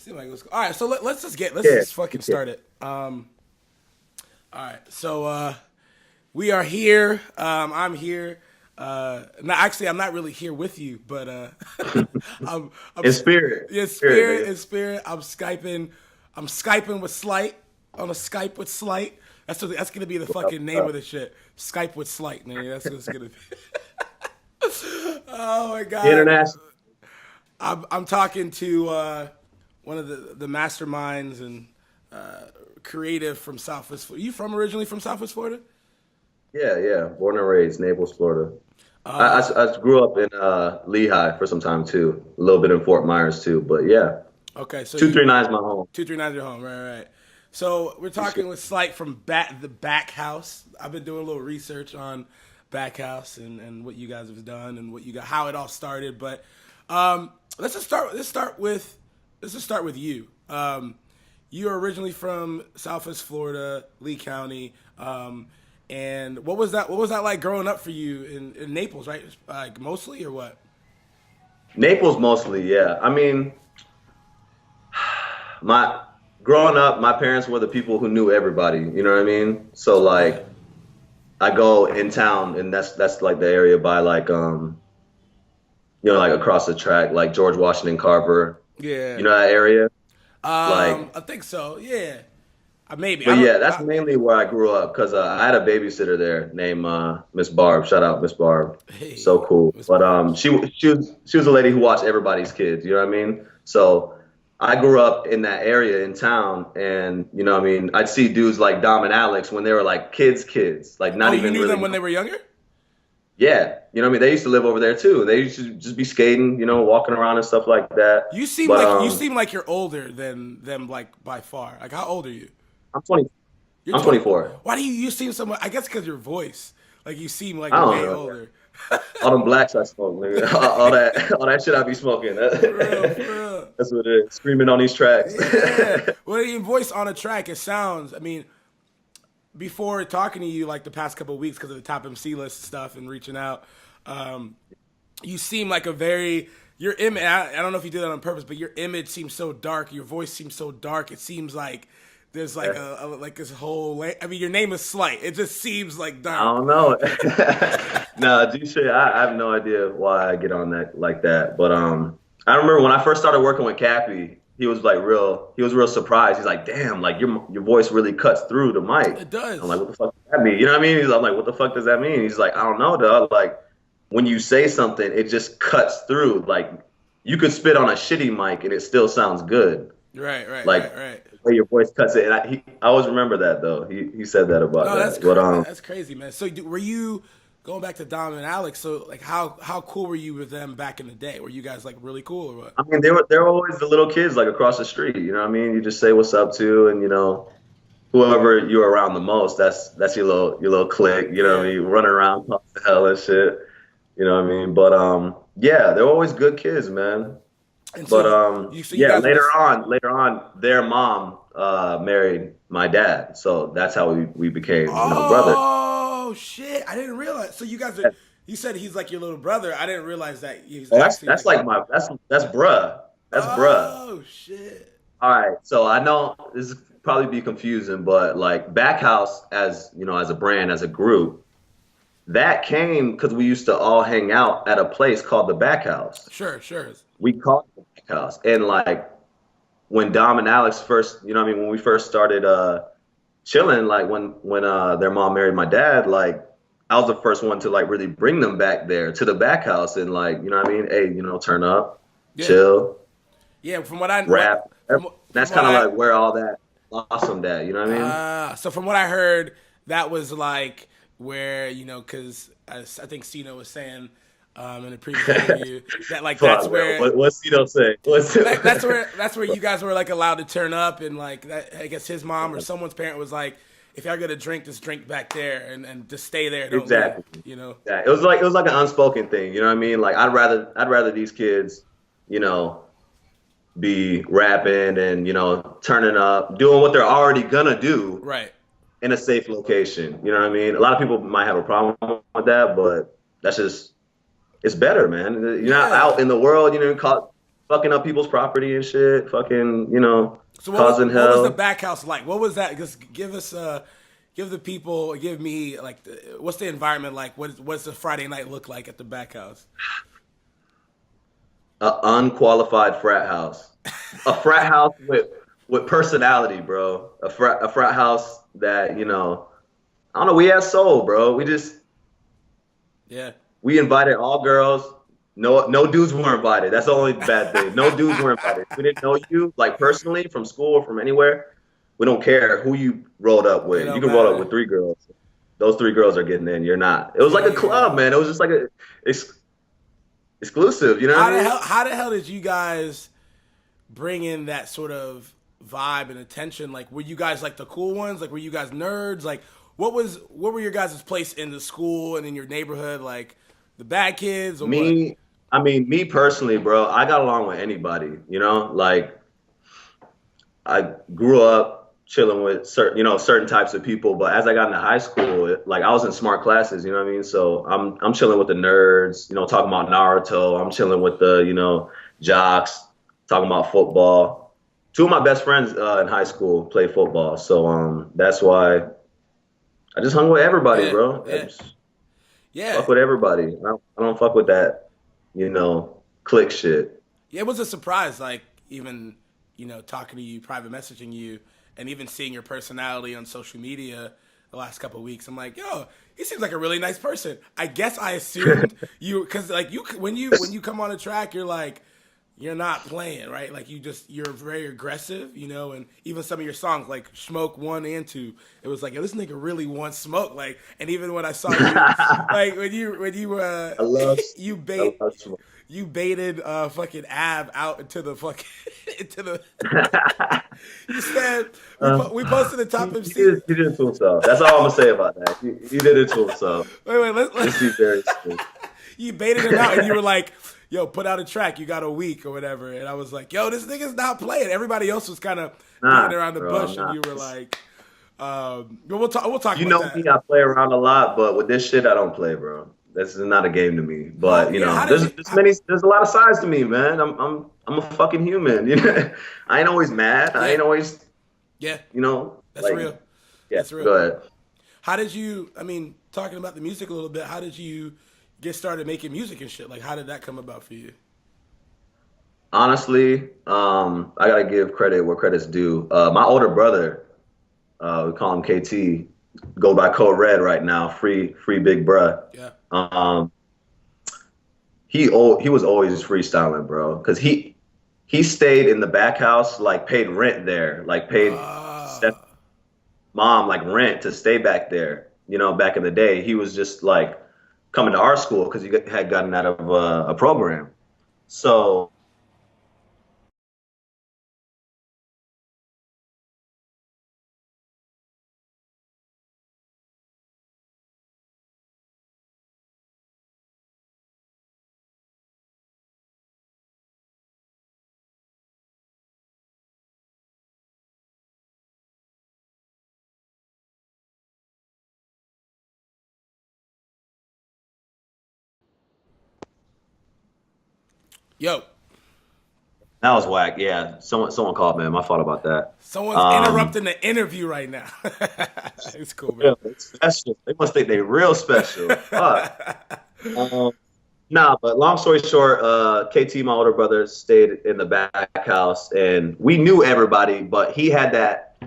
seemed like it was. All right, so let's Yeah. just fucking Yeah. start it. All right, so we are here. I'm here. No, actually, I'm not really here with you, but I'm In spirit. yeah, Spirit, spirit in spirit. I'm skyping. I'm skyping with Slyte on a Skype with Slyte. That's gonna be the fucking name nigga. of the shit. Skype with Slyte, nigga. That's what it's gonna be. Oh my god. International. I'm talking to one of the masterminds and creative from Southwest. You from originally from Southwest Florida? Yeah, yeah. Born and raised, Naples, Florida. I grew up in Lehigh for some time too. A little bit in Fort Myers too. But yeah, Okay, so you 239 is my home. 239 your home, right? So we're talking with Slight from the Backhouse. I've been doing a little research on Backhouse and what you guys have done and what you got, how it all started. But let's just start. Let's just start with you. You're originally from Southwest Florida, Lee County. And what was that? What was that like growing up for you in Naples, right? Like mostly or what? Naples mostly, yeah. I mean, my growing up, my parents were the people who knew everybody. You know what I mean? So Yeah. like, I go in town, and that's like the area by like like across the track, like George Washington Carver. Yeah. You know that area? Like, I think so. Yeah. Maybe I but don't. yeah, that's mainly where I grew up because I had a babysitter there named Miss Barb. Shout out Miss Barb, Hey, so cool. Miss But Barb's. she was a lady who watched everybody's kids. You know what I mean? So I grew up in that area in town, and you know what I mean. I'd see dudes like Dom and Alex when they were like kids, like not Oh, you even knew really. them when they were younger? Yeah, you know what I mean. They used to live over there too. They used to just be skating, walking around and stuff like that. But You seem like you're older than them, like by far. Like how old are you? I'm 20. You're I'm 20. 24. Why do you seem so much? I guess because your voice. Like you seem like I don't way know. older. All them blacks I smoke, nigga. All that shit I be smoking. For real, for real. That's what it is. Screaming on these tracks. Yeah. Well, your voice on a track, it sounds. I mean, before talking to you, like the past couple of weeks, because of the top MC list stuff and reaching out, um, you seem like a very your image. I don't know if you did that on purpose, but your image seems so dark. Your voice seems so dark. It seems like there's like like this whole. I mean, your name is Slight. It just seems like I dark. don't know. No, G shit. I have no idea why I get on that like that. But I remember when I first started working with Cappy, he was like real. He was real surprised. He's like, "Damn, like your voice really cuts through the mic." It I'm like, does. "What the fuck does that mean?" You know what I mean? I'm like, "What the fuck does that mean?" He's like, "I don't know, dog. Like when you say something, it just cuts through. Like you could spit on a shitty mic and it still sounds good. Right, right, Like right, right. the way your voice cuts it." And I always remember that though. He said that about No, that. But that's crazy, man. So, were you going back to Dom and Alex? So, like, how cool were you with them back in the day? Were you guys like really cool or what? I mean, they were always the little kids like across the street. You know what I mean? You just say what's up to, and whoever you're around the most, that's your little clique. You know what I Yeah. mean? Running around talking to hell and shit. You know what I mean? But yeah, they're always good kids, man. And so But you yeah, guys were just later on, their mom married my dad, so that's how we became, brothers. oh shit! I didn't realize. So you guys are. You said he's like your little brother. I didn't realize that he's Oh, that's actually that's like. like that's bruh. That's bruh. Oh shit! All right, so I know this is probably be confusing, but like Backhouse as a brand, as a group, that came because we used to all hang out at a place called the Backhouse. Sure, sure. We called it the Backhouse. And like when Dom and Alex first, when we first started chilling, like when their mom married my dad, like I was the first one to like really bring them back there to the Backhouse and like, you know what I mean? Hey, turn up, Yeah, chill, yeah. From what I rap. from That's what kind of I like where all that blossomed at, you know what I mean? So from what I heard, that was like where because I think Cino was saying in a previous interview that like that's Fuck, man. where What's Cito say? that's where you guys were like allowed to turn up and like that, I guess his mom or someone's parent was like, if y'all gonna drink, just drink back there and just stay there, don't leave. Exactly. You know. Yeah, it was like an unspoken thing, you know what I mean? Like I'd rather these kids, be rapping and turning up, doing what they're already gonna do Right. in a safe location. You know what I mean? A lot of people might have a problem with that, but that's just it's better, man. You're not Yeah. out in the world, caught fucking up people's property and shit, fucking, So causing what was the hell. Backhouse like? What was that? Just give us give the people, give me like what's the environment like? What's the Friday night look like at the Backhouse? A unqualified frat house, a frat house with personality, bro. A frat house that I don't know. We had soul, bro. Yeah. We invited all girls. No dudes were invited. That's the only bad thing. No dudes were invited. We didn't know you like personally from school or from anywhere. We don't care who you rolled up It with. You don't can roll up matter. with three girls. Those three girls are getting in. You're not. It was like a club, Damn. man. It was just like a exclusive. You know what I mean? How the hell did you guys bring in that sort of vibe and attention? Like, were you guys like the cool ones? Like, were you guys nerds? Like, what were your guys' place in the school and in your neighborhood? Like, the bad kids or what? Me, I mean, me personally, bro, I got along with anybody, like I grew up chilling with certain types of people, but as I got into high school, like I was in smart classes, you know what I mean? So I'm chilling with the nerds, talking about Naruto. I'm chilling with the, jocks, talking about football. Two of my best friends in high school play football, so that's why I just hung with everybody, Yeah, bro. I yeah, just yeah. fuck with everybody. I don't fuck with that, click shit. Yeah, it was a surprise, like even talking to you, private messaging you, and even seeing your personality on social media the last couple of weeks. I'm like, yo, he seems like a really nice person. I guess I assumed you because like you when you come on a track, you're like you're not playing right. Like you're very aggressive, and even some of your songs like Smoke 1 and 2, it was like yo, this nigga really wants smoke. Like, and even when I saw you, like when you I love you I bait love smoke. you baited fucking Av out into the fucking into the. You said we posted the top MC. He did it to himself. That's all I'm gonna say about that. He did it to himself. Wait, Just be very smooth. you baited him out, and you were like, "Yo, put out a track. You got a week or whatever." And I was like, "Yo, this nigga's not playing." Everybody else was kind of Nah, beating around the bro, I'm bush, and not. you were like, but we'll talk. We'll talk You about know that. me, I play around a lot, but with this shit, I don't play, bro. This is not a game to me. But Yeah, how did there's you? there's a lot of sides to me, man. I'm a fucking human. I ain't always mad. I Yeah, ain't always, yeah, that's like, real. yeah. That's real. Go ahead. How did you? I mean, talking about the music a little bit. How did you get started making music and shit? Like, how did that come about for you? Honestly, I gotta give credit where credit's due. My older brother, we call him KT, go by Code Red right now, free big bruh. Yeah. Um, he was always freestyling, bro, because he stayed in the back house, like paid rent there, like paid Uh, step mom like rent to stay back there. Back in the day, he was just like coming to our school because he had gotten out of a program. So yo, that was whack. Yeah, someone called, man. My fault about that. someone's Um, interrupting the interview right now. It's cool, man. yeah, it's special. They must think they real special. Fuck. Um, Nah, but long story short, KT, my older brother, stayed in the back house, and we knew everybody, but he had that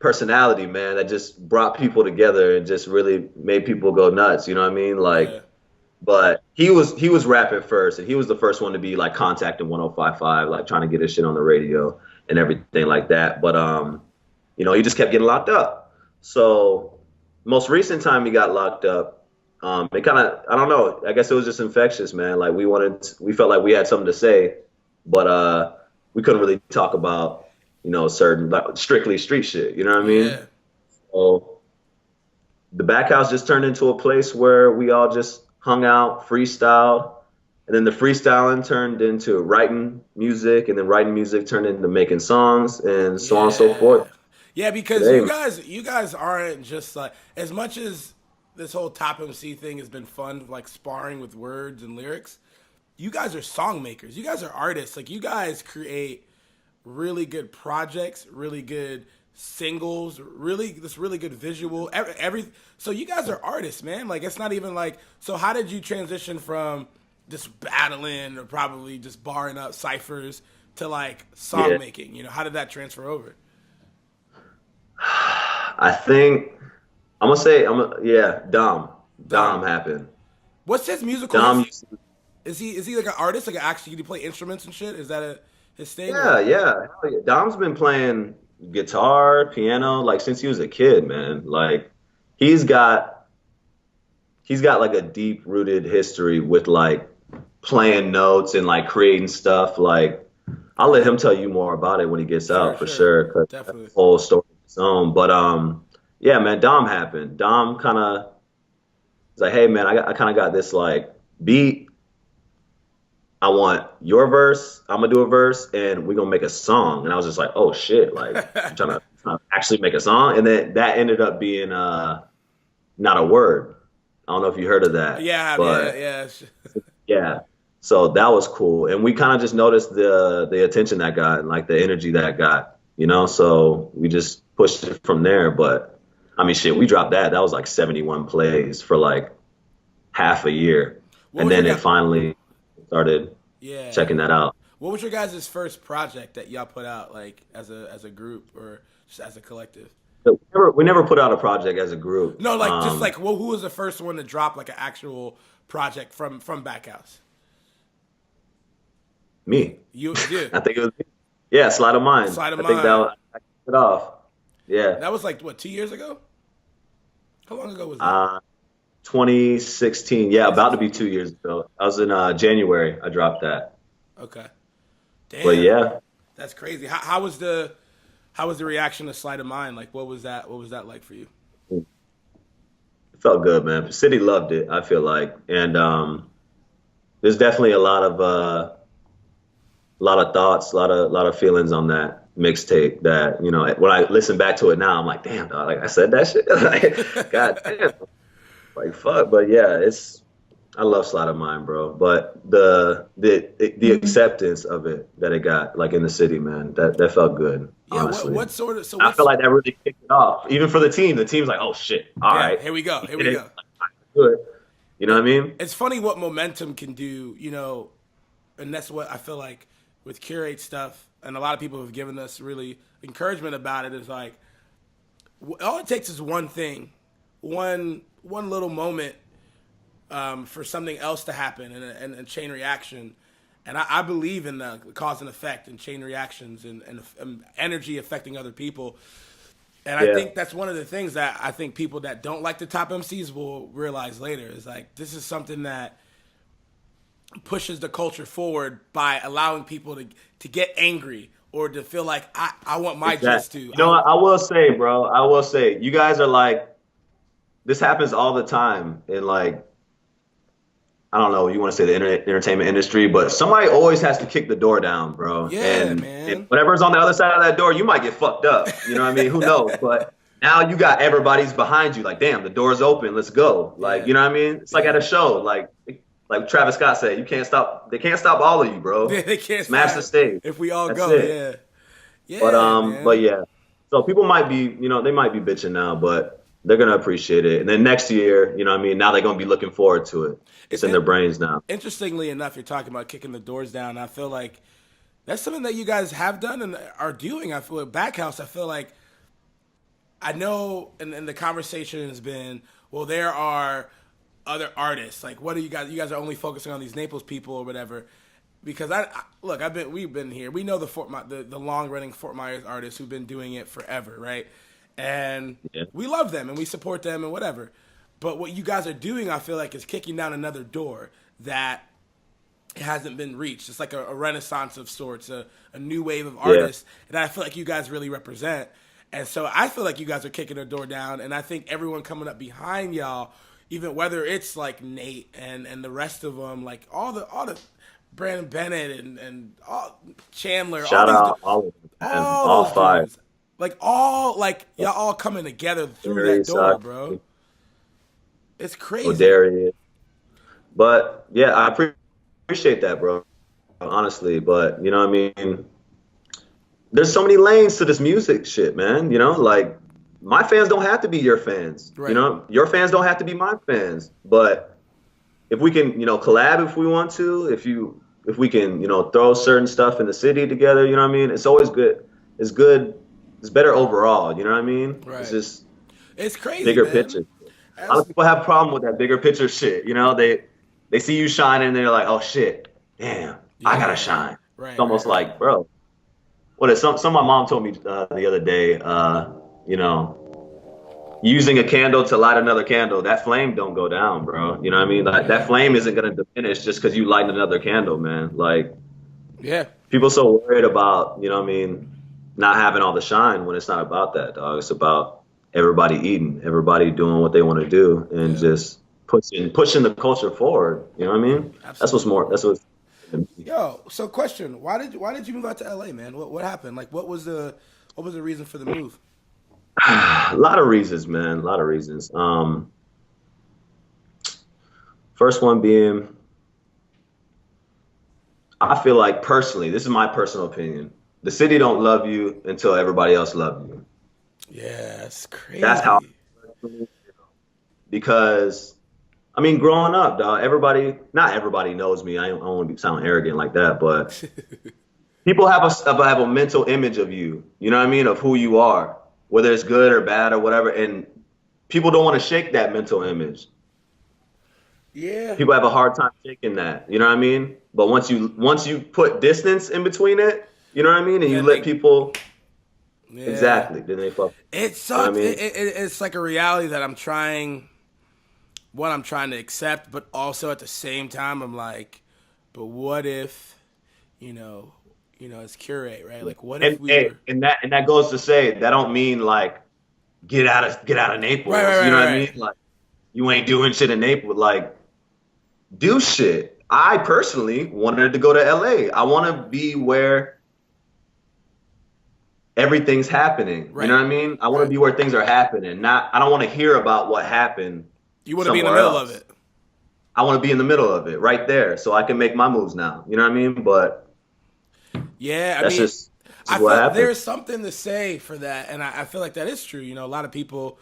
personality, man, that just brought people together and just really made people go nuts. You know what I mean? Yeah. Like, but he was rapping first, and he was the first one to be like contacting 105.5, like trying to get his shit on the radio and everything like that. But he just kept getting locked up. So most recent time he got locked up, it kind of, I don't know, I guess it was just infectious, man. Like we felt like we had something to say, but we couldn't really talk about certain like, strictly street shit. You know what I mean? Yeah. So the back house just turned into a place where we all just hung out, freestyled, and then the freestyling turned into writing music, and then writing music turned into making songs, and so on and so Yeah. forth. Yeah, because Today, you guys aren't just like as much as this whole top MC thing has been fun, like sparring with words and lyrics. you guys are song makers. You guys are artists. Like you guys create really good projects, really good singles, really good visual. So you guys are artists, man. Like it's not even like. So how did you transition from just battling or probably just barring up ciphers to like song Yeah. making? You know, how did that transfer over? I think yeah, Dom Dom, happened. what's his musical Dom history? used to, Is he like an artist? Like actually, do he play instruments and shit? Is that his thing yeah, or? yeah, hell yeah. Dom's been playing guitar, piano, like since he was a kid, man. Like he's got he's got like a deep rooted history with like playing notes and like creating stuff. Like I'll let him tell you more about it when he gets Sure, out for sure, sure, because that's definitely. a whole story of its own. But yeah, man, Dom happened. Dom kind of was like, hey, man, I kind of got this like beat. I want your verse. I'm gonna do a verse, and we're gonna make a song. And I was just like, oh shit, like I'm trying to actually make a song. And then that ended up being not a word. I don't know if you heard of that, Yeah, yeah, but yeah. yeah. So that was cool. And we kind of just noticed the attention that got and like the energy that got, you know? So we just pushed it from there. But I mean, shit, we dropped that. That was like 71 plays for like half a year. What And was your then it guy? finally started Yeah. checking that out. What was your guys' first project that y'all put out, like as a group or just as a collective? So we never put out a project as a group. No, like just like well, who was the first one to drop like an actual project from Backhouse? Me. You. I think it was me. Yeah, Slide of Mine. Sleight of I think Mind. I kicked it off. Yeah. That was like what 2 years ago? How long ago was that? Uh, 2016. Yeah, about to be 2016. 2 years ago. I was in January. I dropped that. Okay. But Damn, yeah, that's crazy. How was the reaction to Sleight of Mind? Like, what was that? What was that like for you? it felt good, man. The city loved it, I feel like. And there's definitely a lot of thoughts, a lot of feelings on that mixtape that, when I listen back to it now, I'm like, damn, dog, like I said that shit. Like, God damn. Like fuck. But yeah, I love Slide of Mine, bro. But the acceptance of it that it got, like in the city, man, that felt good, Yeah. What honestly. what sort of so I feel what's like that really kicked it off, even for the team. The team's like, oh shit, all yeah? right, Here we go. we Here did we it, go. good. You know what I mean? It's funny what momentum can do, and that's what I feel like with Curate stuff, and a lot of people have given us really encouragement about it. Is like all it takes is one thing, one little moment for something else to happen and a chain reaction. And I believe in the cause and effect and chain reactions and energy affecting other people. And I Yeah, think that's one of the things that I think people that don't like the top MCs will realize later is like this is something that pushes the culture forward by allowing people to get angry or to feel like I want my just exactly. to. You know what? I will say, bro. I will say, you guys are like, this happens all the time in like, I don't know, you want to say the internet entertainment industry, but somebody always has to kick the door down, bro. Yeah, And man. whatever's on the other side of that door, you might get fucked up. You know what I mean? Who knows? But now you got everybody's behind you, like, damn, the door's open, let's go. Like, Yeah, you know what I mean? It's like at yeah. a show, like Travis Scott said, they can't stop all of you, bro. They can't Smash the stop stage. if we all That's go. it. Yeah, But yeah, man. yeah. So people might be, they might be bitching now, but they're gonna appreciate it. And then next year, you know what I mean? Now they're gonna be looking forward to it. It's It's in their brains now. interestingly enough, you're talking about kicking the doors down. I feel like that's something that you guys have done and are doing. I feel with Backhouse. I feel like I know, and the conversation has been, well, there are other artists. Like, what are you guys? You guys are only focusing on these Naples people or whatever. Because look, we've been here. We know the long running Fort Myers artists who've been doing it forever, right? And Yeah. we love them and we support them and whatever. But what you guys are doing, I feel like, is kicking down another door that hasn't been reached. It's like a renaissance of sorts, a new wave of Yeah. artists, and I feel like you guys really represent. And so I feel like you guys are kicking the door down, and I think everyone coming up behind y'all, even whether it's like Nate and the rest of them, like all the Brandon Bennett and all Chandler, all Shout these, out all of them, man. all All those five. dudes, like y'all all coming together through that Darius, door, bro. It's crazy. O'Darius. But yeah, I appreciate appreciate that, bro, honestly. But you know what I mean? There's so many lanes to this music shit, man. You know, like my fans don't have to be your fans. You Right. know, your fans don't have to be my fans. But if we can, you know, collab if we want to, if we can, you know, throw certain stuff in the city together, you know what I mean? It's always good. It's good. It's better overall. You know what I mean? It's Right. just It's crazy, bigger man. picture. A lot As of people have a problem with that bigger picture shit. You know, they see you shining and they're like, oh shit, damn, I gotta yeah. shine. It's Right. Right. almost Right. like, bro, what is some of my mom told me the other day, you know, using a candle to light another candle, that flame don't go down, bro. You know what I mean? Like that Yeah. flame isn't gonna diminish just because you light another candle, man. Like Yeah. people so worried about, you know what I mean, not having all the shine when it's not about that, dog. It's about everybody eating, everybody doing what they want to do, and Yeah. just pushing the culture forward. You know what I mean? That's what's Absolutely. more. That's what's Yo, so question: why did you move out to LA, man? What happened? Like, what was the reason for the move? a lot of reasons, man. A lot of reasons. First one being, I feel like personally, this is my personal opinion. The city don't love you until everybody else love you. Yeah, it's That's how. crazy. Because I mean, growing up, dog, not everybody knows me. I don't want to sound arrogant like that, but people have a mental image of you. You know what I mean? Of who you are, whether it's good or bad or whatever. And people don't want to shake that mental image. Yeah, People have a hard time shaking that. You know what I mean? But once you put distance in between it, you know what I mean, and you then let they, people yeah, exactly, then they fuck. it You know sucks. what I mean? It's like a reality that I'm trying to accept, but also at the same time, I'm like, but what if, you know, it's Curate, right? Like, what if And we and were and that goes to say that don't mean like get out of right, Naples. right, You right, know what I right, mean? right. Like you ain't doing shit in Naples. Like do shit. I personally wanted to go to LA. I want to be where everything's happening. You know Right, what I mean? I want to right. be where things are happening. Not I don't want to hear about what happened You want to be in the somewhere middle of else. it. I want to be in the middle of it, right there, so I can make my moves now. You know what I mean? But Yeah, I that's mean, just I what feel happened. there's something to say for that, and I feel like that is true. A lot of people,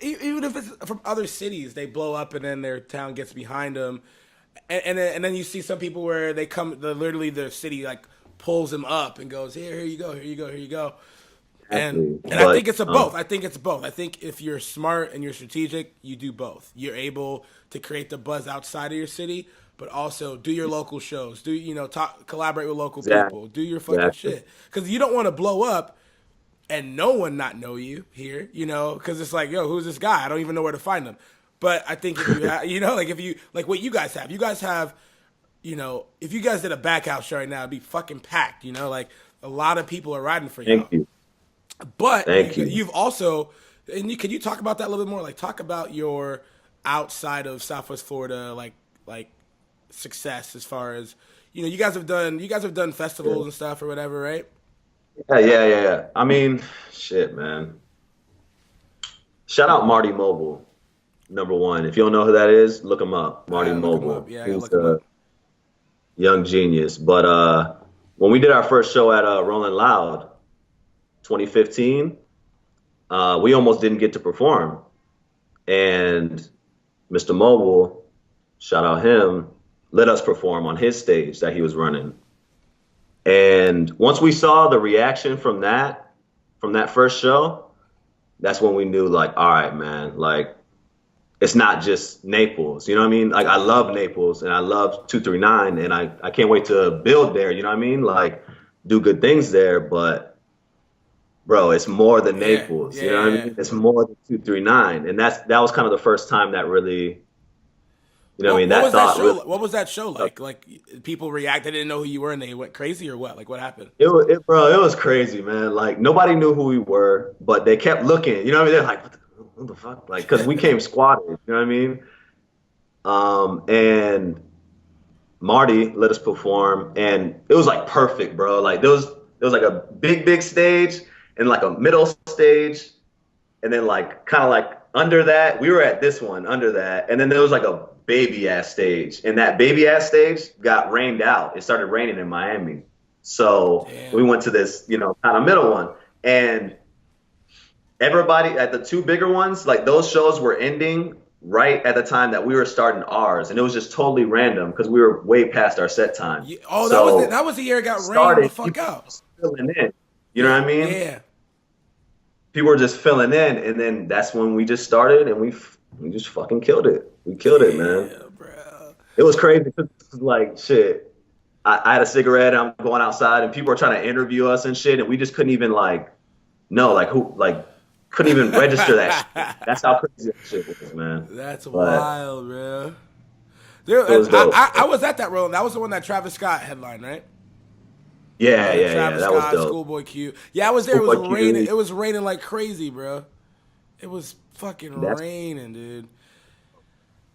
even if it's from other cities, they blow up and then their town gets behind them, and then you see some people where literally their city like pulls them up and goes, here you go, here you go, here you go, and Exactly. I But think it's a both. I think it's both. I think if you're smart and you're strategic, you do both. You're able to create the buzz outside of your city, but also do your local shows. Collaborate with local exactly, people. Do your fucking exactly, shit because you don't want to blow up and no one not know you here. Because it's like, yo, who's this guy? I don't even know where to find him. But I think if you have, like if you like what you guys have, if you guys did a Backhouse show right now, it'd be fucking packed. Like a lot of people are riding for thank y'all. you, But thank you. you've also, can you talk about that a little bit more? Like, talk about your outside of Southwest Florida, like success as far as you guys have done festivals and stuff or whatever, right? Yeah. I mean, shit, man. Shout out Marty Mobile, number one. If you don't know who that is, look him up. I Marty gotta look him up. Mobile. Yeah, I gotta He's look him a up. young genius. But when we did our first show at Rolling Loud, 2015, we almost didn't get to perform. And Mr. Mobile, shout out him, let us perform on his stage that he was running. And once we saw the reaction from that first show, that's when we knew, like, all right, man, like, it's not just Naples. You know what I mean? Like, I Yeah, love Naples and I love 239 and I can't wait to build there. You know what I mean? Like, do good things there. But, bro, it's more than yeah, Naples. yeah, You know what I yeah. mean? It's more than 239. And that was kind of the first time that really, you know what I mean? What That was that thought really. show? What was that show like? Like people reacted, they didn't know who you were, and they went crazy, or what? Like what happened? Bro, it was crazy, man. Like nobody knew who we were, but they kept looking. You know what I mean? They're like, what the fuck? Like, because we came squatted. You know what I mean? And Marty let us perform, and it was like perfect, bro. Like there was like a big stage and like a middle stage, and then like kind of like under that, we were at this one under that, and then there was like baby ass stage, and that baby ass stage got rained out. It started raining in Miami, so Damn. we went to this, kind of middle one, and everybody at the two bigger ones, like those shows were ending right at the time that we were starting ours, and it was just totally random because we were way past our set time. Yeah. Oh, So that was the year it got rained the started, fuck people were out. just filling in. You know what I mean? Yeah. People were just filling in, and then that's when we just started, and we just fucking killed it. We killed it, man. Yeah, bro. It was crazy. Like shit. I had a cigarette. And I'm going outside, and people were trying to interview us and shit, and we just couldn't even know who couldn't even register that shit. That's how crazy that shit was, man. That's But wild, bro. Dude, it was dope. I was at that role. That was the one that Travis Scott headlined, right? Yeah. Travis That was Scott, dope. Schoolboy Q. Yeah, I was there. It was Schoolboy Q. raining. It was raining like crazy, bro. It was fucking That's raining, dude.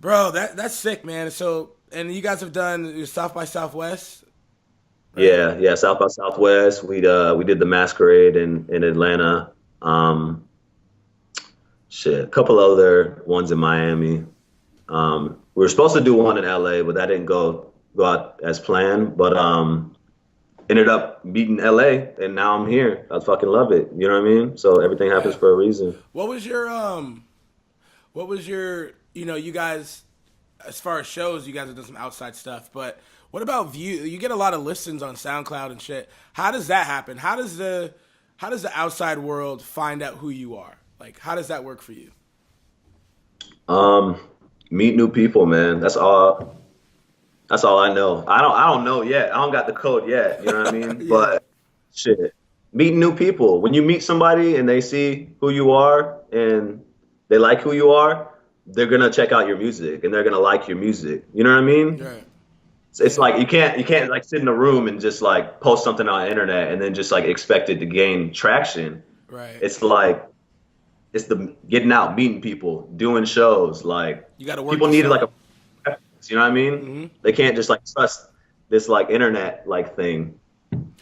Bro, that's sick, man. So, and you guys have done South by Southwest, right? yeah. South by Southwest. We did the Masquerade in Atlanta. Shit, a couple other ones in Miami. We were supposed to do one in LA, but that didn't go out as planned. But ended up beating LA, and now I'm here. I fucking love it. You know what I mean? So everything happens Yeah. for a reason. What was your, you guys, as far as shows, you guys have done some outside stuff, but what about view? You get a lot of listens on SoundCloud and shit. How does that happen? How does the outside world find out who you are? Like, how does that work for you? Meet new people, man. That's all. That's all I know. I don't know yet. I don't got the code yet. You know what I mean? Yeah. But shit, meeting new people. When you meet somebody and they see who you are and they like who you are, they're gonna check out your music and they're gonna like your music. You know what I mean? Right. It's like you can't like sit in a room and just like post something on the internet and then just like expect it to gain traction. Right. It's like it's the getting out, meeting people, doing shows. Like You got to work. people needed yourself. like a reference, you know what I mean? Mm-hmm. They can't just like trust this like internet like thing.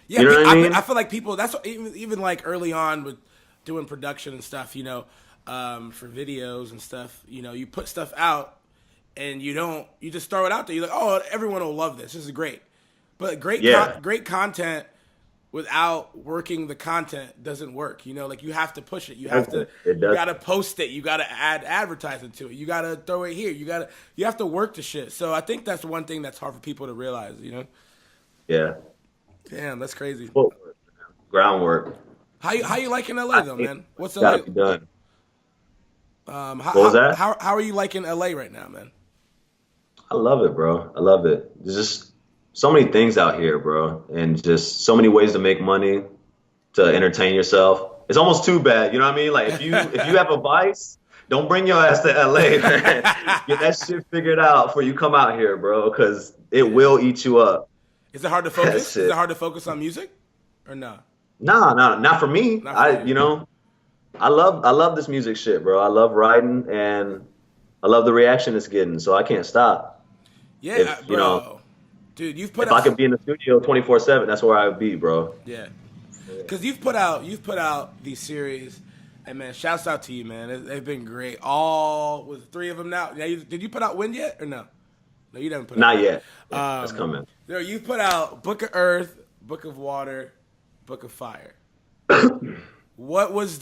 Yeah, You know what I mean? I feel like people. That's what, even like early on with doing production and stuff. For videos and stuff. You put stuff out, and you just throw it out there. You're like, oh, everyone will love this. This is great. But Yeah. great content without working the content doesn't work. Like you have to push it. You have to. It You does. got to post it. You got to add advertising to it. You got to throw it here. You have to work the shit. So I think that's one thing that's hard for people to realize. Yeah. Damn, that's crazy. Footwork, groundwork. How you liking LA though, man? What's LA? Gotta be done. How, What was that? how are you liking LA right now, man? I love it, bro. I love it. There's just so many things out here, bro, and just so many ways to make money, to entertain yourself. It's almost too bad, you know what I mean? Like if you have a vice, don't bring your ass to LA, man. Get that shit figured out before you come out here, bro, because it will eat you up. Is it hard to focus? That's Is it. it hard to focus on music, or no? Nah, not for me. Not for you. I love this music shit, bro. I love writing and I love the reaction it's getting, so I can't stop. Yeah, If, bro. Dude, you've put If out I could be in the studio 24/7, that's where I would be, bro. yeah, because you've put out these series, and man, shouts out to you, man. They've been great. All with 3 of them now. Now, did you put out Wind yet or no? No, you didn't put. Not out. yet. That's coming. You put out Book of Earth, Book of Water, Book of Fire. What was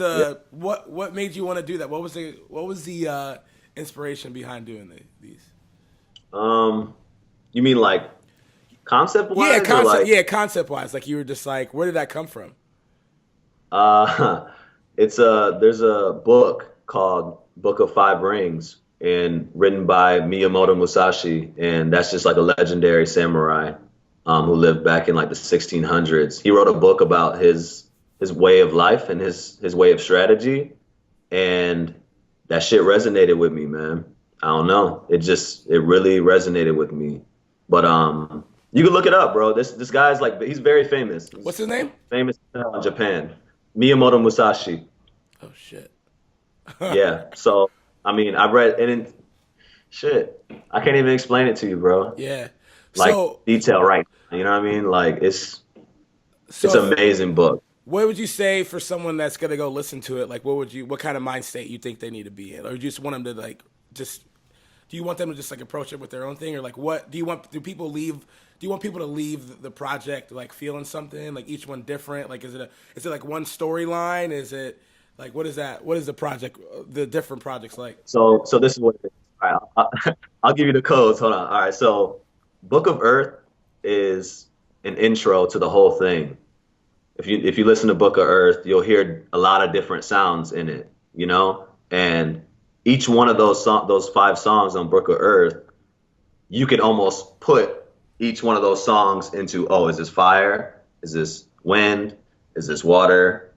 what made you want to do that? What was the inspiration behind doing these? You mean like concept wise? Concept wise. Like you were just like, where did that come from? There's a book called Book of Five Rings and written by Miyamoto Musashi, and that's just like a legendary samurai who lived back in like the 1600s. He wrote a book about his way of life and his way of strategy, and that shit resonated with me, man. I don't know. It really resonated with me. But you can look it up, bro. This guy's like, he's very famous. What's his name? Famous in Japan. Miyamoto Musashi. Oh shit. Yeah. So I mean, I read and shit. I can't even explain it to you, bro. Yeah. Like So detail, right? You know what I mean? Like it's an amazing book. what would you say for someone that's gonna go listen to it? Like, what kind of mind state you think they need to be in, or you just want them to like, do do you want them to just like approach it with their own thing, or like what do you want? Do people leave? Do you want people to leave the project like feeling something, like each one different? Like is it like one storyline? Is it like what is that? What is the project? The different projects like? So this is what it is. All right, I'll give you the codes. Hold on. All right, so Book of Earth is an intro to the whole thing. If you listen to Book of Earth, you'll hear a lot of different sounds in it, you know? And each one of those 5 songs on Book of Earth, you could almost put each one of those songs into, oh, is this fire? Is this wind? Is this water?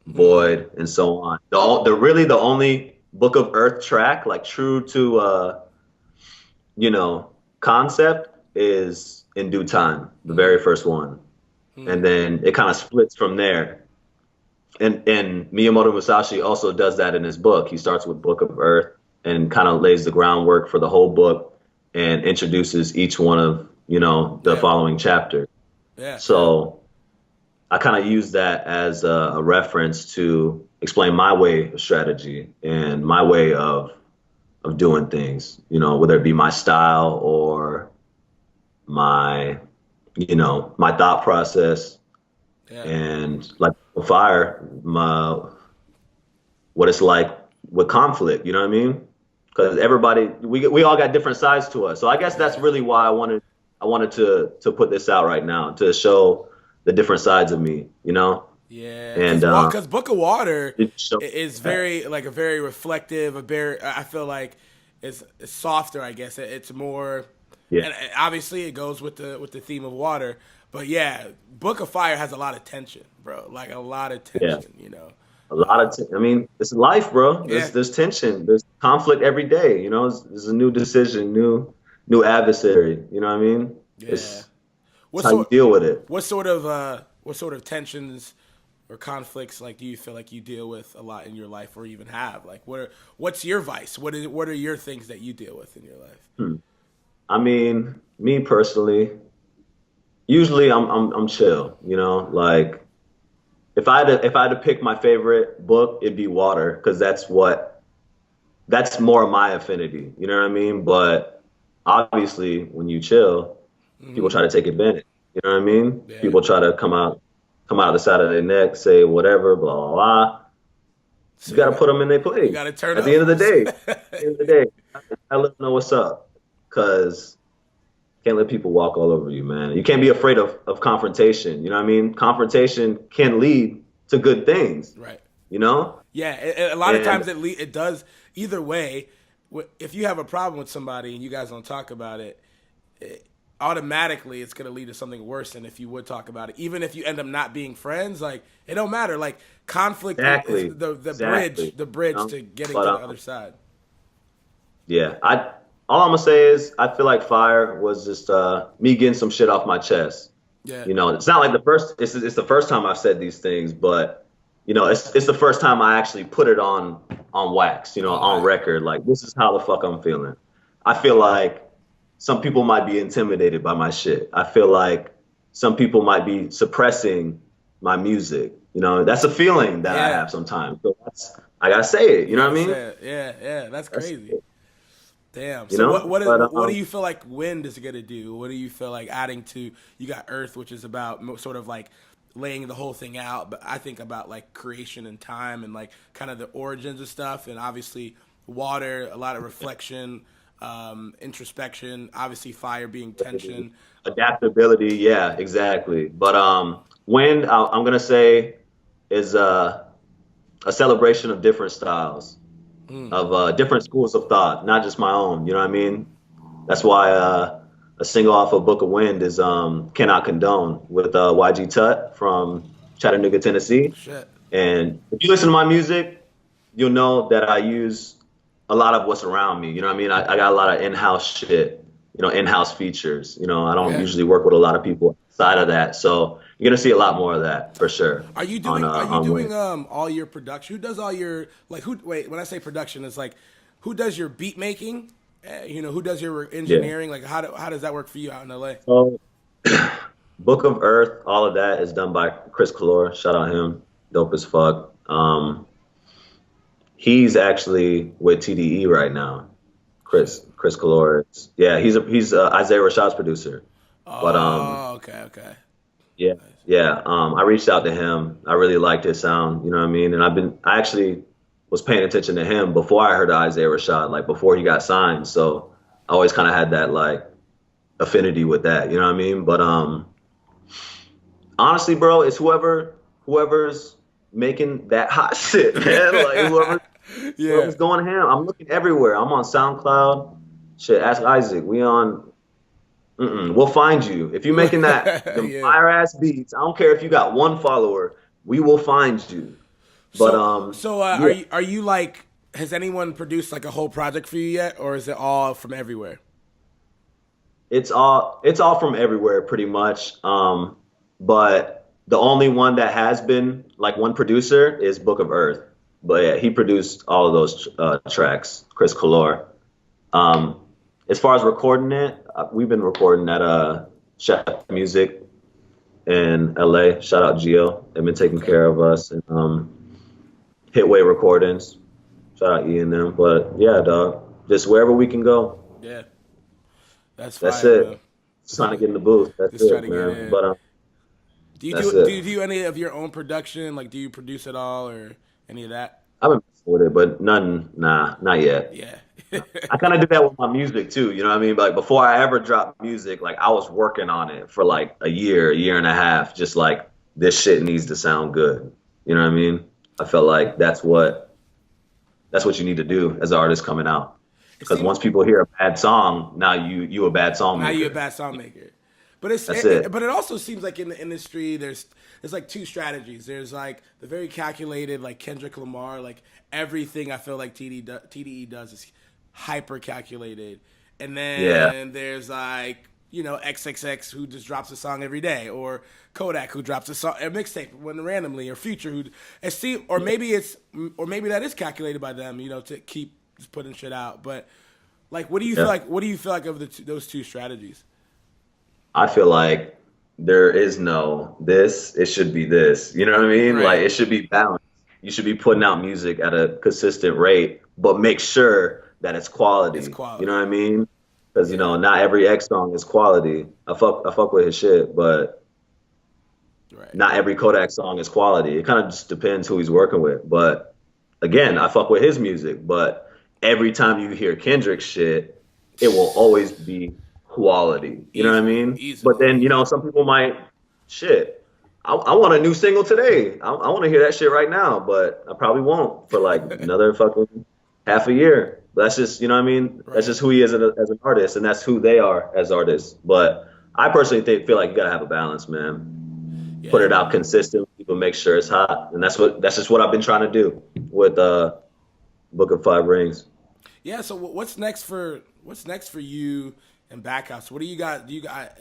Void, and so on. The only Book of Earth track, like true to concept, is In Due Time, the very first one. And then it kind of splits from there. And Miyamoto Musashi also does that in his book. He starts with Book of Earth and kind of lays the groundwork for the whole book and introduces each one of, the following chapter. Yeah. So I kind of use that as a reference to explain my way of strategy and my way of doing things, whether it be my style or my thought process. Yeah. And like fire, what it's like with conflict, you know what I mean? Because everybody, we all got different sides to us. So I guess that's really why I wanted to put this out right now, to show the different sides of me, Yeah, and because Book of Water is very like a very reflective, I feel like it's softer. I guess it's more. Yeah. And obviously it goes with the theme of water, but yeah, Book of Fire has a lot of tension, bro. Like a lot of tension, A lot of, I mean, it's life, bro. There's tension. There's conflict every day. There's a new decision, new adversary. You know what I mean? Yeah. It's how you deal with it. What sort of tensions or conflicts like do you feel like you deal with a lot in your life, or even have? Like, what's your vice? What are your things that you deal with in your life? I mean, me personally, usually I'm chill. Like if I had to pick my favorite book, it'd be Water, because that's more of my affinity. You know what I mean? But obviously, when you chill, people try to take advantage. You know what I mean? Yeah. People try to come out the side of their neck, say whatever, blah blah blah. So you got to put them in their place. You got to turn at the end of the day. I let them know what's up, because can't let people walk all over you, man. You can't be afraid of confrontation. You know what I mean? Confrontation can lead to good things. Right. Yeah, a lot of times it does either way. If you have a problem with somebody and you guys don't talk about it, automatically it's going to lead to something worse than if you would talk about it. Even if you end up not being friends, like it don't matter. Like conflict is the bridge to getting to the other side. Yeah, all I'm gonna say is I feel like Fire was just me getting some shit off my chest. Yeah. It's not like it's the first time I've said these things, but it's the first time I actually put it on wax, on record. Like, this is how the fuck I'm feeling. I feel like some people might be intimidated by my shit. I feel like some people might be suppressing my music. That's a feeling that I have sometimes. So I gotta say it. You know what I mean? Yeah. That's crazy. Damn. So what do you feel like Wind is gonna do? What do you feel like adding to? You got Earth, which is about sort of like laying the whole thing out, but I think about like creation and time and like kind of the origins of stuff, and obviously Water, a lot of reflection, introspection. Obviously Fire being tension, adaptability. Yeah, exactly. But Wind, I'm gonna say, is a celebration of different styles. Of different schools of thought, not just my own. You know what I mean? That's why a single off of Book of Wind is Cannot Condone with YG Tut from Chattanooga, Tennessee. Shit. And if you listen to my music, you'll know that I use a lot of what's around me. You know what I mean? I got a lot of in-house shit, in-house features. I don't usually work with a lot of people outside of that. So you're gonna see a lot more of that for sure. Are you doing all your production? Who does all your when I say production, it's like who does your beat making? Who does your engineering? Like how does that work for you out in LA? So Book of Earth, all of that is done by Chris Calor. Shout out him. Dope as fuck. He's actually with TDE right now. Chris Colores. Yeah, he's Isaiah Rashad's producer. But Oh, okay, okay. yeah, Nice. yeah. I reached out to him. I really liked his sound. You know what I mean? And I actually was paying attention to him before I heard of Isaiah Rashad, like before he got signed. So I always kind of had that like affinity with that. You know what I mean? But honestly, bro, it's whoever's making that hot shit, man. Like Yeah. whoever's going ham. I'm looking everywhere. I'm on SoundCloud. Shit, ask Isaac. We on. We'll find you if you're making them Yeah. fire ass beats. I don't care if you got one follower. We will find you. But Are yeah, you like? Has anyone produced like a whole project for you yet, or is it all from everywhere? it's all from everywhere pretty much. But the only one that has been like one producer is Book of Earth. But yeah, he produced all of those tracks. Chris Color. Um, as far as recording it, we've been recording at Chef Music in LA. Shout out Gio. They've been taking Okay. care of us. And Hitway Recordings. Shout out E and them. But yeah, dog. Just wherever we can go. Yeah, that's That's fire, it. man. Just trying to get in the booth. That's Just trying it, to get man. in. But Do you that's do it. any of your own production? Like, do you produce it all or any of that? I've been messing with it, but none, nah, not yet. Yeah. I kind of did that with my music too. You know what I mean? Like before I ever dropped music, like I was working on it for like a year and a half, just like this shit needs to sound good. You know what I mean? I felt like that's what you need to do as an artist coming out. It Because seems once people hear a bad song, now you a bad song now you're a maker. bad song maker. That's it. But it also seems like in the industry there's like two strategies. There's like the very calculated like Kendrick Lamar, like everything I feel like TDE does is hyper calculated. And Yeah, then there's like, XXX who just drops a song every day, or Kodak who drops a mixtape when randomly, or Future who and see, or maybe that is calculated by them, to keep just putting shit out. But like, what do you feel yeah. like? What do you feel like of those two strategies? I feel like there is no this, it should be this. You know what I mean? Like Right. it should be balanced. You should be putting out music at a consistent rate, but make sure that it's It's quality. You know quality. what I mean? Because Yeah. not every X song is quality. I fuck with his shit, but Right. not every Kodak song is quality. It kind of just depends who he's working with. But again, I fuck with his music, but every time you hear Kendrick shit, it will always be quality. You know what I Easily. mean? But Easily. then, Easily. some people might, shit, I want a new single today. I want to hear that shit right now, but I probably won't for like another fucking half a year. But that's just, you know what I mean? That's Right. just who he is as an artist, and that's who they are as artists. But I personally feel like you gotta have a balance, man. Put Yeah. it out consistently, but make sure it's hot, and that's just what I've been trying to do with Book of Five Rings. Yeah. So what's next for you and Backhouse? What do you got? Do you got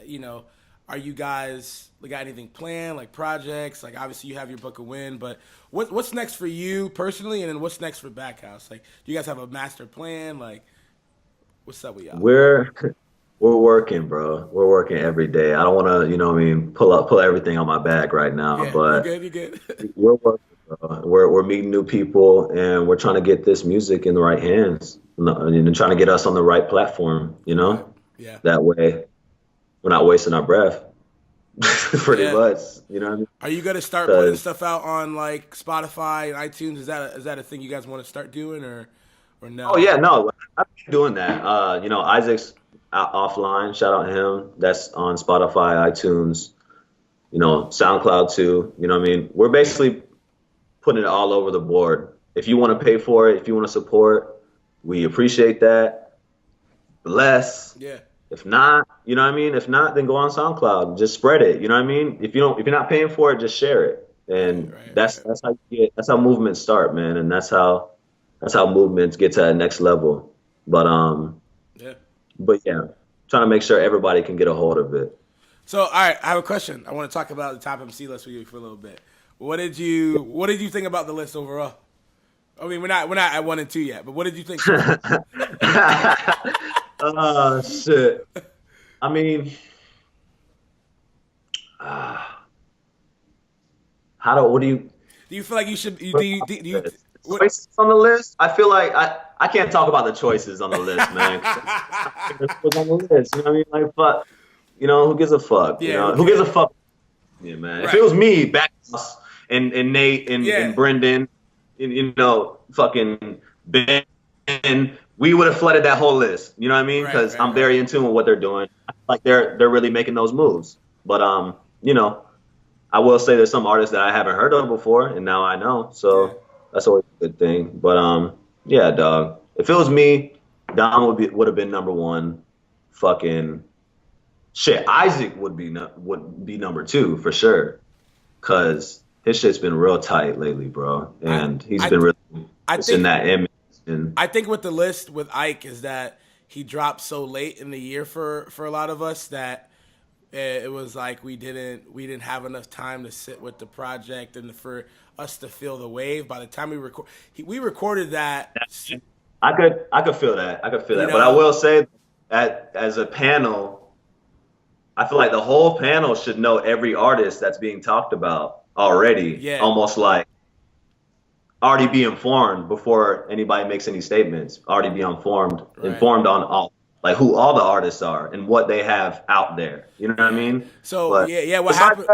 Are you guys like got anything planned, like projects? Like obviously you have your book of win, but what's next for you personally, and then what's next for Backhouse? Like, do you guys have a master plan? Like, what's up with y'all? We're we're working, bro. We're working every day. I don't want to, what I mean, pull everything on my back right now, Yeah, you but good? You good? we're working, bro. We're meeting new people, and we're trying to get this music in the right hands, and trying to get us on the right platform. Right. Yeah. That way we're not wasting our breath, pretty Yeah. much. You know what I mean? Are you gonna start putting 'Cause stuff out on like Spotify and iTunes? Is that a thing you guys want to start doing, or oh no? yeah, no, I've been doing that. Isaac's offline. Shout out him. That's on Spotify, iTunes, SoundCloud too. You know what I mean? We're basically putting it all over the board. If you want to pay for it, if you want to support, we appreciate that. Bless. Yeah. If not, you know what I mean? If not, then go on SoundCloud. Just spread it. You know what I mean? If you're not paying for it, just share it. Right. And Right. that's Right. that's how movements start, man. And that's how movements get to that next level. But Yeah. yeah, trying to make sure everybody can get a hold of it. So, all right, I have a question. I want to talk about the top MC list with you for a little bit. What did you think about the list overall? I mean, we're not at 1 and 2 yet, but what did you think so far? Oh shit. I mean, uh, what do you Do you feel like you should? Do you? choices on the list. I feel like I can't talk about the choices on the list, man. What's on the list? You know what I mean? Like, fuck. You know, who gives a fuck? You Yeah, know, who gives a fuck? Yeah, man. Right. If it was me, Backhouse and Nate and Brendan, you know, fucking Ben, we would have flooded that whole list. You know what I mean? Because I'm very in tune with what they're doing. Like they're really making those moves. But you know, I will say there's some artists that I haven't heard of before, and now I know. So that's always a good thing. But yeah, dog. If it was me, Dom would have been number one. Fucking shit. Isaac would be number two for sure, cause his shit's been real tight lately, bro, and he's been really in that image. And I think with the list with Ike is that he dropped so late in the year for a lot of us that it was like we didn't have enough time to sit with the project and for us to feel the wave. By the time we recorded that. I could feel that. But I will say that as a panel, I feel like the whole panel should know every artist that's being talked about already. Yeah. Almost like already be informed before anybody makes any statements. Already be informed on all, like who all the artists are and what they have out there. You know what I mean? So but what happened?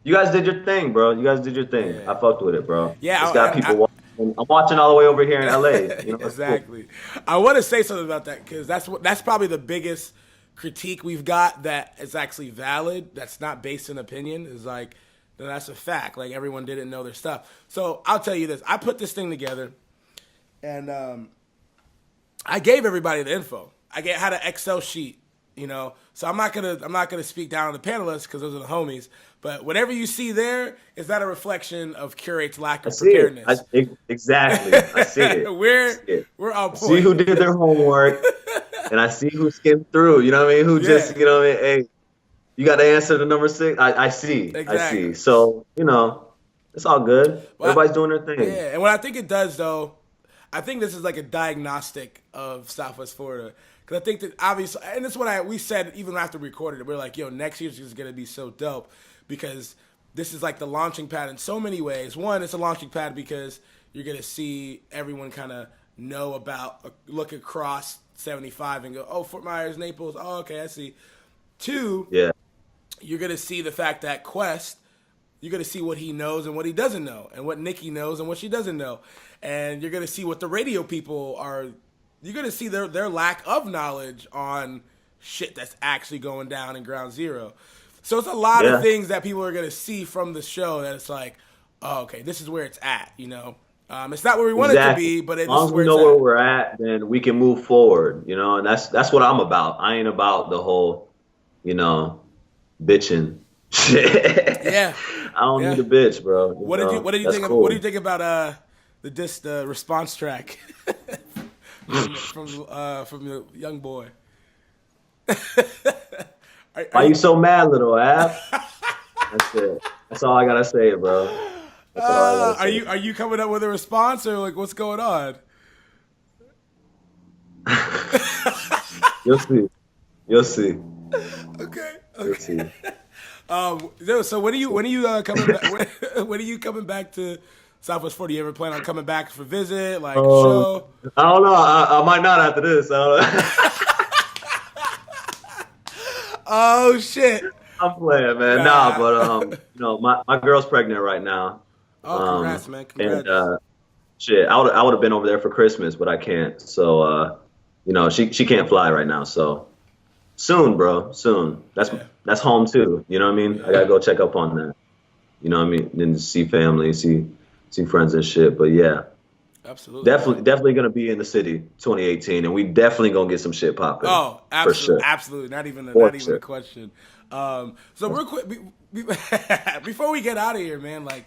You guys did your thing, bro. You guys did your thing. I fucked with it, bro. Yeah, it's got people watching. I'm watching all the way over here in LA. You know, exactly. Cool. I want to say something about that because that's probably the biggest critique we've got that is actually valid. That's not based in opinion. Is like that's a fact. Like everyone didn't know their stuff. So I'll tell you this: I put this thing together, and I gave everybody the info. I had an Excel sheet, you know. So I'm not gonna speak down on the panelists because those are the homies. But whatever you see there is that a reflection of Curate's lack of preparedness. Exactly. I see it. We're on point. See who did their homework, and I see who skimmed through. You know what I mean? Who just, you know what I mean? Hey, you got to answer to number 6. I see. Exactly. I see. So, you know, it's all good. Well, everybody's doing their thing. Yeah, and what I think it does, though, I think this is like a diagnostic of Southwest Florida. Because I think that obviously, and this is what we said even after we recorded it. We're like, yo, next year's just going to be so dope. Because this is like the launching pad in so many ways. One, it's a launching pad because you're going to see everyone kind of know about, look across 75 and go, oh, Fort Myers, Naples, oh, okay, I see. 2, you're going to see the fact that Quest, you're going to see what he knows and what he doesn't know, and what Nikki knows and what she doesn't know. And you're going to see what the radio people are, you're going to see their lack of knowledge on shit that's actually going down in Ground Zero. So it's a lot of things that people are going to see from the show that it's like, oh, okay, this is where it's at, you know. It's not where we want it to be, but it's where it's at. As long as we know where we're at, then we can move forward, you know. And that's what I'm about. I ain't about the whole, you know, bitching shit. Yeah. I don't need a bitch, bro. What did you think? Cool. What do you think about the response track from the young boy? Why you so mad, little Ab? That's it. That's all I gotta say, bro. Are you coming up with a response or like what's going on? You'll see. Okay. You'll see. So when are you coming back? When are you coming back to Southwest Florida? You ever plan on coming back for visit, like show? I don't know. I might not after this. I don't know. Oh shit! I'm playing, man. Nah, but you know, my girl's pregnant right now. Oh, congrats, man! Congrats. And shit, I would have been over there for Christmas, but I can't. So you know, she can't fly right now. So soon, bro, soon. That's home too. You know what I mean? I gotta go check up on that. You know what I mean? Then see family, see friends and shit. But yeah. Absolutely. Definitely going to be in the city 2018, and we definitely going to get some shit popping. Oh, absolutely. For sure. Absolutely. Not even a question. So real quick, before we get out of here, man, like,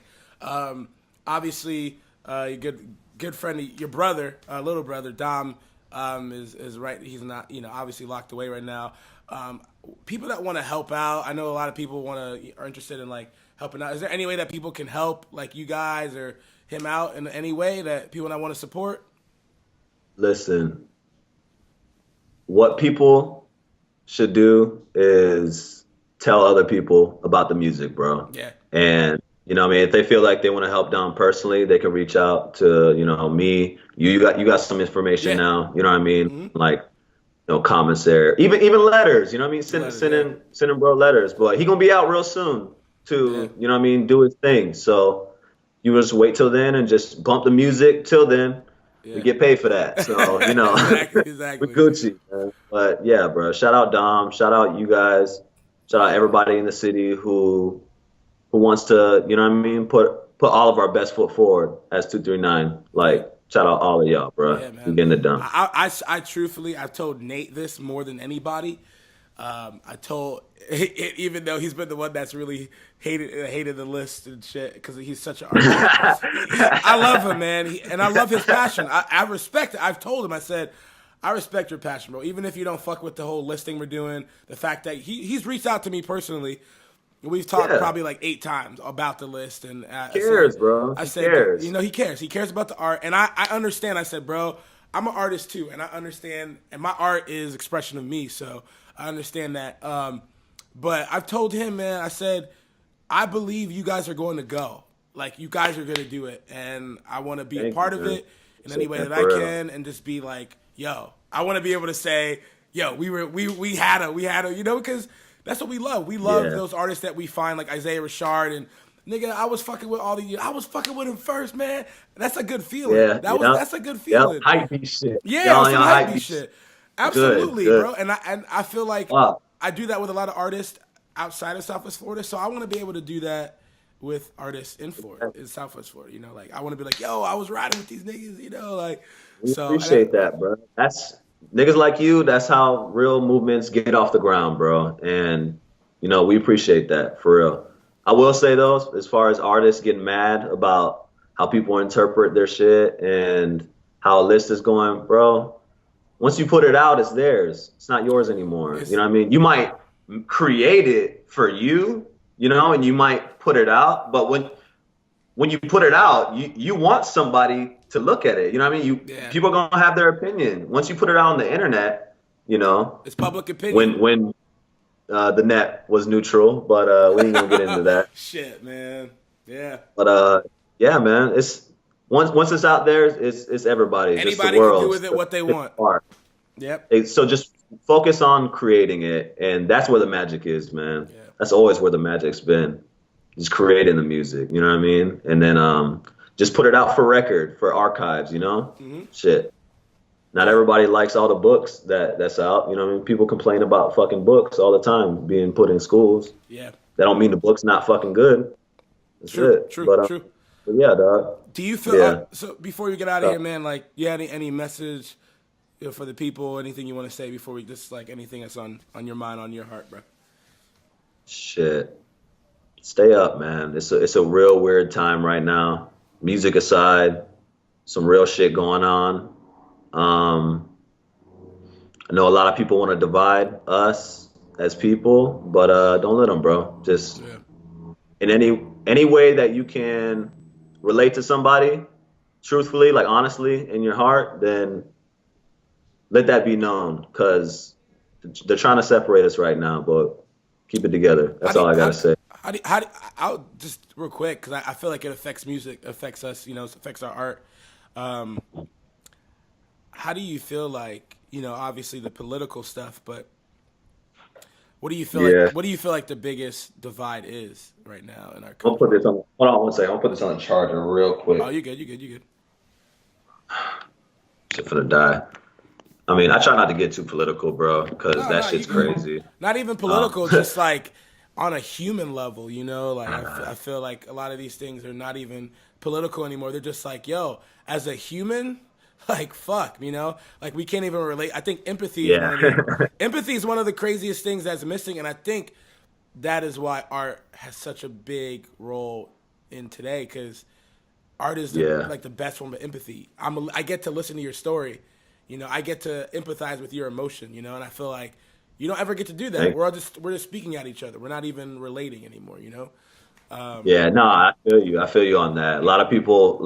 obviously, your good friend, your brother, little brother, Dom, is right. He's not, you know, obviously locked away right now. People that want to help out, I know a lot of people are interested in, like, helping out. Is there any way that people can help, like you guys or him out in any way that people that want to support? Listen, what people should do is tell other people about the music, bro. Yeah. And You know what I mean? If they feel like they want to help Dom personally, they can reach out to, me. You got some information Yeah. now, you know what I mean? Hmm. Like, commissary, even letters, you know what I mean? The Send letters, yeah. send him bro letters. But he gonna be out real soon Yeah. to, you know what I mean, do his thing. So you just wait till then and just bump the music till then. We Yeah. get paid for that. So, Exactly, we exactly. Gucci, man. But yeah, bro. Shout out Dom. Shout out you guys. Shout out Yeah, man. everybody in the city who wants to, you know what I mean, put all of our best foot forward as 239. Yeah. Like, shout out all of y'all, bro. Yeah, We man. getting it done. I truthfully, I've told Nate this more than anybody. I told, even though he's been the one that's really hated the list and shit, because he's such an artist. I love him, man, and I love his passion. I respect it. I've told him, I said, I respect your passion, bro. Even if you don't fuck with the whole listing we're doing, the fact that he's reached out to me personally. We've talked Yeah. probably like 8 times about the list, and Cares, bro. I He said, cares. he cares. He cares about the art, and I understand. I said, bro, I'm an artist too, and I understand, and my art is expression of me, so I understand that. But I've told him, man, I said, I believe you guys are going to go. Like, you guys are going to do it, and I want to be a Thank part you, of man. it in any way that I For real. can, and just be like, yo, I want to be able to say, yo, we had a, because that's what we love. We love Yeah. those artists that we find, like Isaiah Rashard, and nigga, I was fucking with I was fucking with him first, man. That's a good feeling. Yeah. Yeah. That's a good Yep. feeling. Hype beast shit. Yeah, Y'all, some y'all hype hype beast shit. shit. Good. Absolutely, Good. bro. And I feel like Wow. I do that with a lot of artists outside of Southwest Florida. So I want to be able to do that with artists in Florida, in Southwest Florida. Like, I want to be like, yo, I was riding with these niggas. Like, We so appreciate that, bro. That's niggas like you. That's how real movements get off the ground, bro. And we appreciate that for real. I will say though, as far as artists getting mad about how people interpret their shit and how a list is going, bro. Once you put it out, it's theirs. It's not yours anymore. You it's know what I mean? You might create it for you, and you might put it out, but when you put it out, you want somebody to look at it. You know what I mean? yeah, People are gonna have their opinion. Once you put it out on the internet, it's public opinion. when the net was neutral, but we ain't gonna get into that. Shit, man. Yeah. But yeah, man, it's once it's out there, it's everybody's. It's the Anybody can do world's. with it what they It's want. art. Yep. So just focus on creating it, and that's where the magic is, man. Yeah. That's always where the magic's been. Just creating the music, you know what I mean? And then just put it out for record, for archives, Shit. Not everybody likes all the books that's out, you know what I mean? People complain about fucking books all the time being put in schools. Yeah. That don't mean the book's not fucking good. That's True. it. True. But, True. but yeah, dog. Do you feel Yeah. so? Before we get out of here, man, like, you had any message for the people? Anything you want to say before we just like anything that's on your mind, on your heart, bro? Shit. Stay up, man. It's a real weird time right now. Music aside, some real shit going on. I know a lot of people want to divide us as people, but don't let them, bro. Just Yeah. in any way that you can relate to somebody, truthfully, like honestly, in your heart, then let that be known, because they're trying to separate us right now, but keep it together. That's all I gotta say. I'll just real quick, because I feel like it affects music, affects us, it affects our art. How do you feel like, obviously the political stuff, but what do you feel Yeah. like? What do you feel like the biggest divide is right now in our I'll country? put this on. Hold on one second. I'll put this on the charger real quick. Oh, you good? You good? You good? Shit finna die. I mean, I try not to get too political, bro, because No, that no, shit's you good. crazy. Not even political, just like on a human level, Like I feel like a lot of these things are not even political anymore. They're just like, yo, as a human, like fuck, like we can't even relate. I think empathy is Yeah. empathy is one of the craziest things that's missing, and I think that is why art has such a big role in today, because art is Yeah. like the best form of empathy. I get to listen to your story, I get to empathize with your emotion, and I feel like you don't ever get to do that. Thank- We're just speaking at each other. We're not even relating anymore, Yeah, no, I feel you. I feel you on that. A lot of people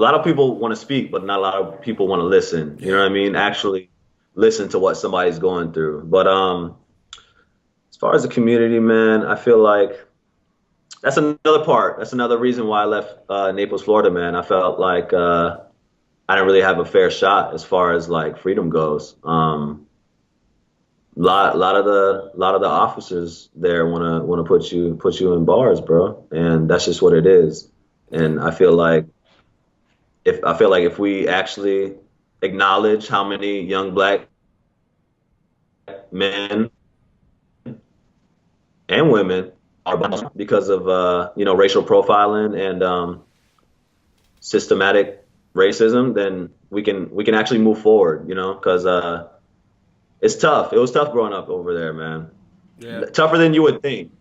want to speak, but not a lot of people want to listen. You know what I mean? Actually listen to what somebody's going through. But as far as the community, man, I feel like That's another part. That's another reason why I left Naples, Florida, man. I felt like I didn't really have a fair shot as far as like freedom goes. Lot of the officers there wanna put you in bars, bro, and that's just what it is. Yeah. And I feel like if we actually acknowledge how many young black men and women are because of racial profiling and systematic racism, then we can actually move forward, because it's tough. It was tough growing up over there, man. Yeah. Tougher than you would think.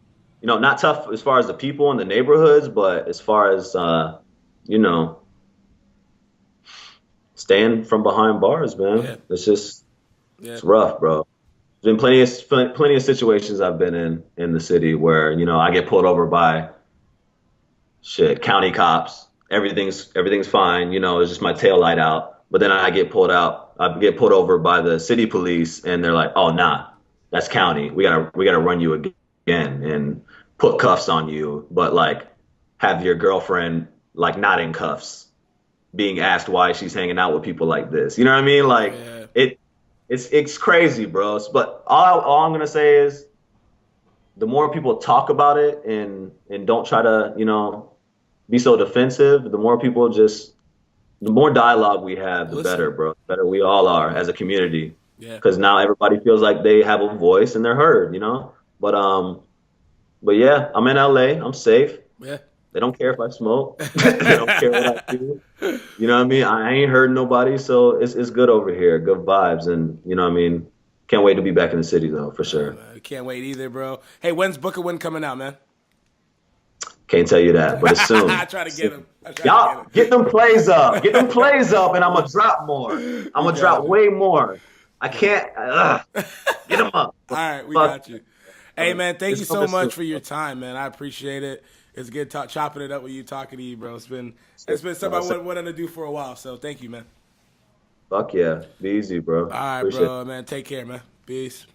Not tough as far as the people in the neighborhoods, but as far as you know, staying from behind bars, man. Yeah. It's just Yeah. it's rough, bro. There's been plenty of situations I've been in the city where I get pulled over by shit county cops. Everything's fine. It's just my tail light out. But then I get pulled out. I get pulled over by the city police, and they're like, "Oh, nah, that's county. We gotta run you again and put cuffs on you, but like have your girlfriend like not in cuffs, being asked why she's hanging out with people like this. You know what I mean? Like Yeah. it's crazy, bro. But all I'm gonna say is the more people talk about it and don't try to be so defensive, the more dialogue we have, the Listen. better, bro. The better we all are as a community. Yeah. Because now everybody feels like they have a voice and they're heard. But yeah, I'm in LA. I'm safe. Yeah. They don't care if I smoke. They don't care what I do. You know what I mean? I ain't hurting nobody, so it's good over here. Good vibes, and can't wait to be back in the city though, for sure. I can't wait either, bro. Hey, when's Book a Win coming out, man? Can't tell you that, but it's soon. I try to get him. Y'all get them plays up. Get them plays up, and I'm gonna drop more. I'm gonna drop way more. I can't. Get them up. All right, we got you. Hey, man, thank you so much for your time, man. I appreciate it. It's good chopping it up with you, talking to you, bro. It's been something I wanted to do for a while, so thank you, man. Fuck yeah. Be easy, bro. All right, Appreciate bro, man. Take care, man. Peace.